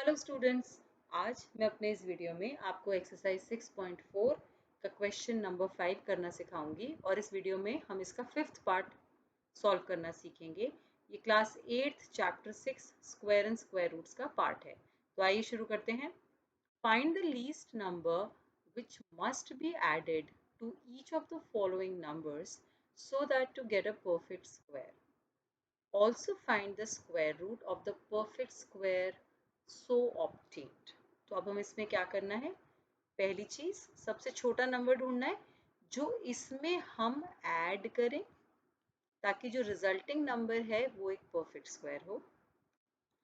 Hello students, आज मैं अपने इस वीडियो में आपको एक्सरसाइज 6.4 का क्वेश्चन नंबर 5 करना सिखाऊंगी और इस वीडियो में हम इसका फिफ्थ पार्ट सॉल्व करना सीखेंगे। ये class 8 chapter 6 square and square roots का पार्ट है। तो आइए शुरू करते हैं। Find the least number which must be added to each of the following numbers so that to get a perfect square. Also find the square root of the perfect square so obtained. तो अब हम इसमें क्या करना है? पहली चीज सबसे छोटा नंबर ढूंढना है जो इसमें हम ऐड करें ताकि जो रिजल्टिंग नंबर है वो एक परफेक्ट स्क्वायर हो।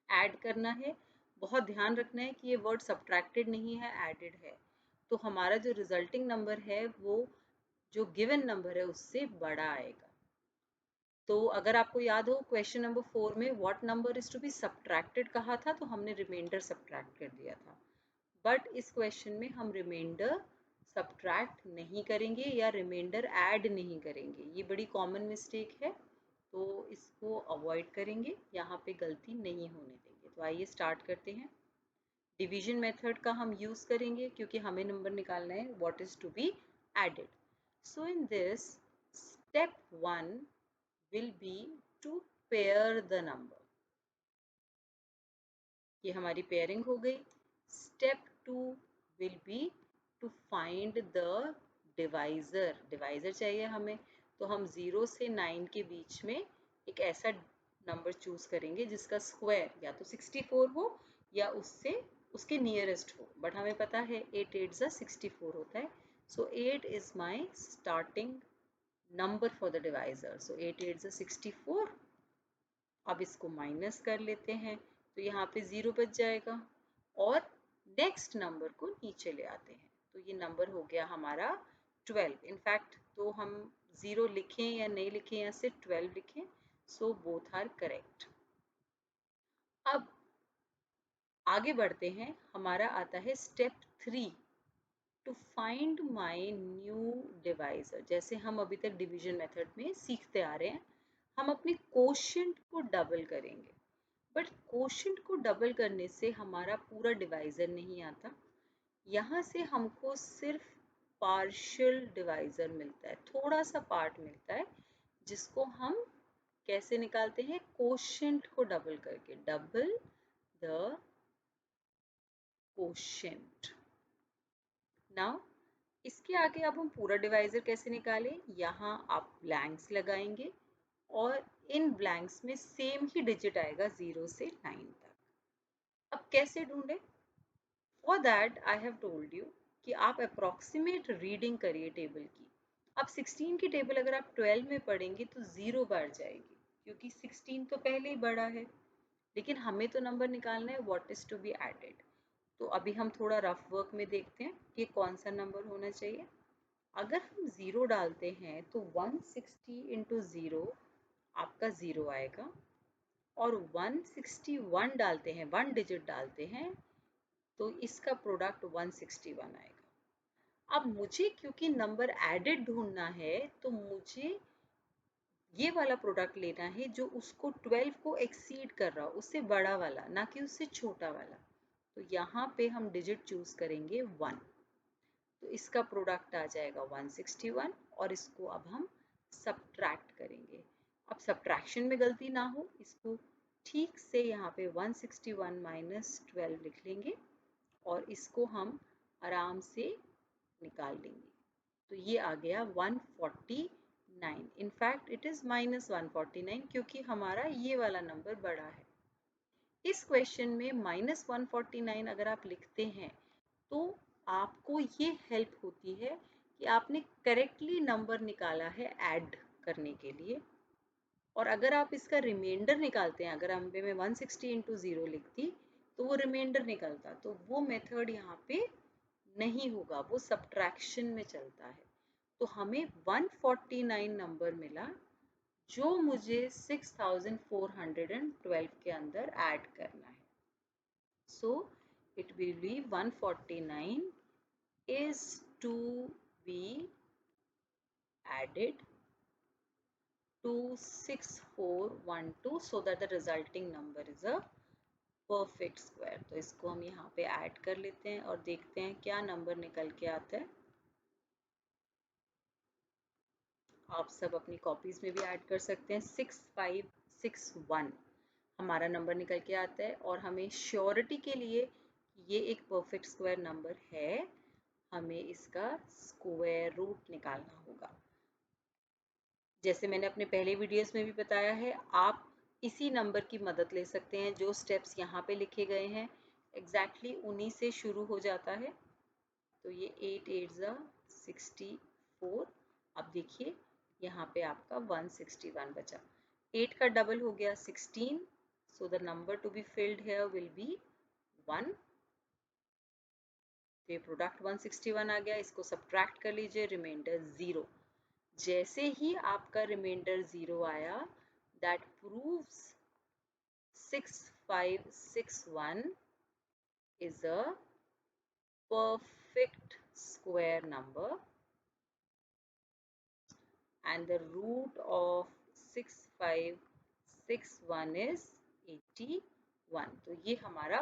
ऐड करना है, बहुत ध्यान रखना है कि ये वर्ड सब्ट्रैक्टेड नहीं है, एडेड है। तो हमारा जो रिजल्टिंग नंबर है वो जो गिवन नंबर है उससे बड़ा आएगा। तो अगर आपको याद हो क्वेश्चन नंबर 4 में what number is to be subtracted कहा था तो हमने रिमाइंडर सब्ट्रैक्ट कर दिया था। बट इस क्वेश्चन में हम रिमाइंडर सब्ट्रैक्ट नहीं करेंगे या रिमाइंडर ऐड नहीं करेंगे। ये बड़ी कॉमन मिस्टेक है, तो इसको अवॉइड करेंगे, यहाँ पे गलती नहीं होने देंगे। तो आइए स्टार्ट करते हैं। डिवीजन मेथड का हम यूज करेंगे क्योंकि हमें नंबर निकालना है what is to be added. So in this step 1 will be to pair the number. ये हमारी पेयरिंग हो गई। Step 2 will be to find the divisor. Divisor चाहिए हमें, तो हम 0 से 9 के बीच में एक ऐसा नंबर चूज करेंगे जिसका स्क्वायर या तो 64 हो या उससे उसके नियरेस्ट हो। बट हमें पता है 8 8 64 होता है। सो 8 is my starting number for the divisor. So 8 8 64. अब इसको माइनस कर लेते हैं तो यहाँ पे 0 बच जाएगा और नेक्स्ट नंबर को नीचे ले आते हैं तो ये नंबर हो गया हमारा 12। इनफैक्ट तो हम 0 लिखें या नहीं लिखें या सिर्फ 12 लिखें, सो बोथ आर करेक्ट। अब आगे बढ़ते हैं। हमारा आता है step 3 to find my new divisor. जैसे हम अभी तक डिवीजन मेथड में सीखते आ रहे हैं, हम अपने कोशेंट को डबल करेंगे। बट कोशेंट को डबल करने से हमारा पूरा डिवाइजर नहीं आता, यहाँ से हमको सिर्फ पार्शियल डिवाइजर मिलता है, थोड़ा सा पार्ट मिलता है जिसको हम कैसे निकालते हैं? कोशेंट को डबल करके, डबल द कोशेंट। नाउ इसके आगे अब हम पूरा डिवाइजर कैसे निकालें? यहाँ आप ब्लैंक्स लगाएंगे और इन ब्लैंक्स में सेम ही डिजिट आएगा 0 से 9 तक। अब कैसे ढूंढें? For that I have told you कि आप अप्रॉक्सीमेट रीडिंग करिए टेबल की। अब 16 की टेबल अगर आप 12 में पढ़ेंगे तो 0 बढ़ जाएगी क्योंकि 16 तो पहले ही बड़ा है, लेकिन हमें तो नंबर निकालना है what is to be added. तो अभी हम थोड़ा रफ वर्क में देखते हैं कि कौन सा नंबर होना चाहिए। अगर हम 0 डालते हैं तो 160 इंटू 0 आपका 0 आएगा और 161 डालते हैं, 1 डिजिट डालते हैं तो इसका प्रोडक्ट 161 आएगा। अब मुझे क्योंकि नंबर एडेड ढूंढना है तो मुझे ये वाला प्रोडक्ट लेना है जो उसको 12 को एक्सीड कर रहा हो, उससे बड़ा वाला, ना कि उससे छोटा वाला। तो यहाँ पे हम डिजिट चूज करेंगे 1, तो इसका प्रोडक्ट आ जाएगा 161 और इसको अब हम सब्ट्रैक्ट करेंगे। अब सब्ट्रैक्शन में गलती ना हो, इसको ठीक से यहाँ पे 161 माइनस 12 लिख लेंगे और इसको हम आराम से निकाल लेंगे। तो ये आ गया 149। इनफैक्ट इट इज माइनस 149 क्योंकि हमारा ये वाला नंबर बड़ा है। इस क्वेश्चन में माइनस 149 अगर आप लिखते हैं तो आपको ये हेल्प होती है कि आपने करेक्टली नंबर निकाला है ऐड करने के लिए। और अगर आप इसका रिमाइंडर निकालते हैं, अगर हम मैं 160 इंटू 0 लिखती तो वो रिमाइंडर निकलता, तो वो मेथड यहाँ पे नहीं होगा, वो सब्ट्रैक्शन में चलता है। तो हमें 149 नंबर मिला जो मुझे 6412 के अंदर ऐड करना है। So it will be 149 is to be added to 6412 so that the resulting number is a perfect square. तो इसको हम यहाँ पे ऐड कर लेते हैं और देखते हैं क्या नंबर निकल के आता है। आप सब अपनी कॉपीज में भी ऐड कर सकते हैं। 6561 हमारा नंबर निकल के आता है और हमें श्योरिटी के लिए ये एक परफेक्ट स्क्वायर नंबर है, हमें इसका स्क्वायर रूट निकालना होगा। जैसे मैंने अपने पहले वीडियोस में भी बताया है, आप इसी नंबर की मदद ले सकते हैं। जो स्टेप्स यहाँ पे लिखे गए हैं एग्जैक्टली उन्हीं से शुरू हो जाता है। तो ये 8 8 ज़ा 64। अब देखिए यहाँ पे आपका 161 बचा। 8 का डबल हो गया 16, so the number to be filled here will be 1। तो ये प्रोडक्ट 161 आ गया। इसको सब्ट्रैक्ट कर लीजिए, रिमाइंडर 0। जैसे ही आपका रिमाइंडर 0 आया, that proves 6561 is a perfect square number and the root of 6561 is 81। तो ये हमारा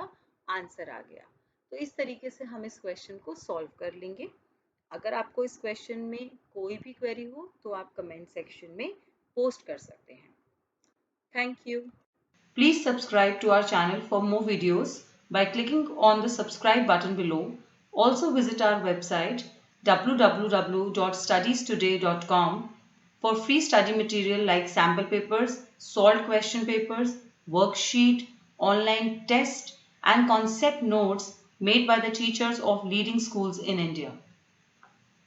आंसर आ गया। तो इस तरीके से हम इस क्वेश्चन को सॉल्व कर लेंगे। अगर आपको इस क्वेश्चन में कोई भी क्वेरी हो तो आप कमेंट सेक्शन में पोस्ट कर सकते हैं। Thank you. Please subscribe to our channel for more videos by clicking on the subscribe button below. Also visit our website www.studiestoday.com for free study material like sample papers, solved question papers, worksheet, online test and concept notes made by the teachers of leading schools in India.